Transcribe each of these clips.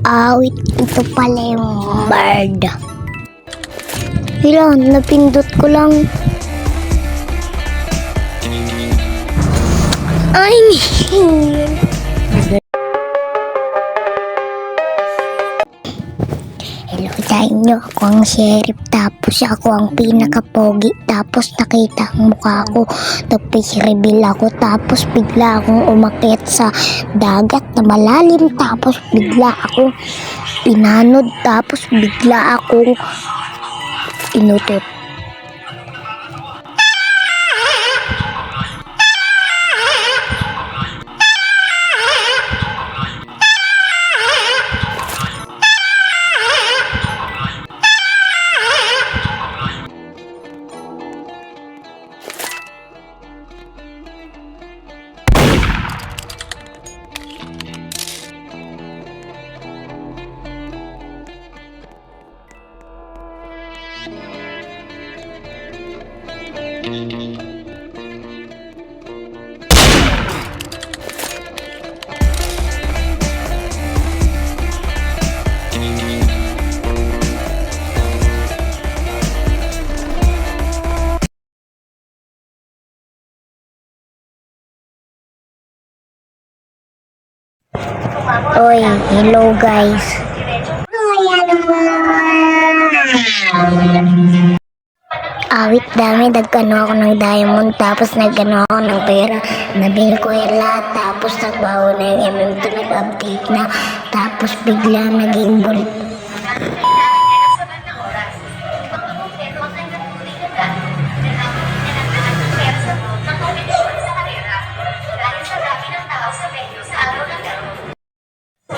Awit, ito pala yung bird. Ilan, napindot ko lang. Ay, hello sa inyo, ako ang sheriff, tapos ako ang pinakapogi, tapos nakita ang mukha ko, tapos reveal ako, tapos bigla akong umakyat sa dagat na malalim, tapos bigla akong inanod, tapos bigla akong inutot. Oy, hello guys. Awit dami, nagkano ako ng diamond, tapos nagkano ako ng pera, nabili ko yung lahat, tapos nagbaho na yung MM2, nag-update na, tapos bigla naging bull.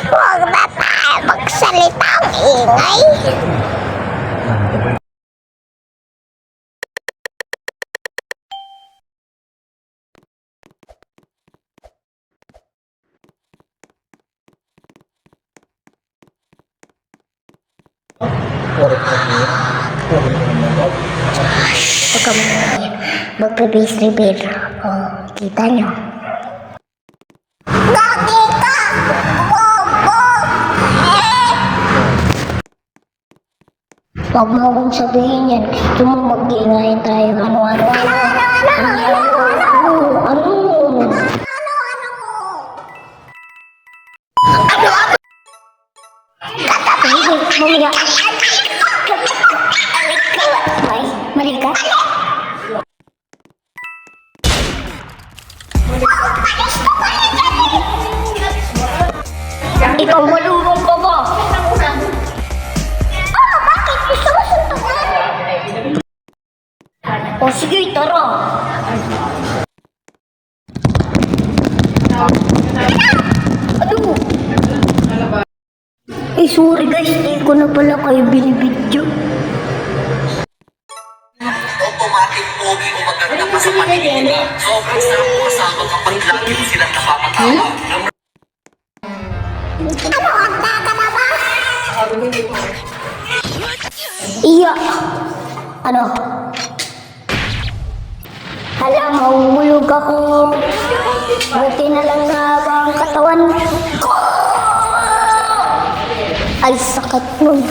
Huwag na tayo magsalita ang ingay. Huwag ka mag-base reveal. O, kita nyo. Nakita! Huwag mo akong sabihin yan. Gusto mo mag-iingayin tayo. Ano? Mamiga. Malika. Ikaw malulong ka ba? Bakit? Gusto mo suntukan? O sige, tara. Ano? Sorry guys, hindi ko na pala kayo binibidyo. Automatic pogi o maganda pa sa paningin. Sobrang sarap mo kasama kapag lagi mo silang napapatawa. Ano ang tatanawa? Iya. Ano? Hala, mahulog ako. Buti na lang na ang katawan ko. Ay, sakit nun.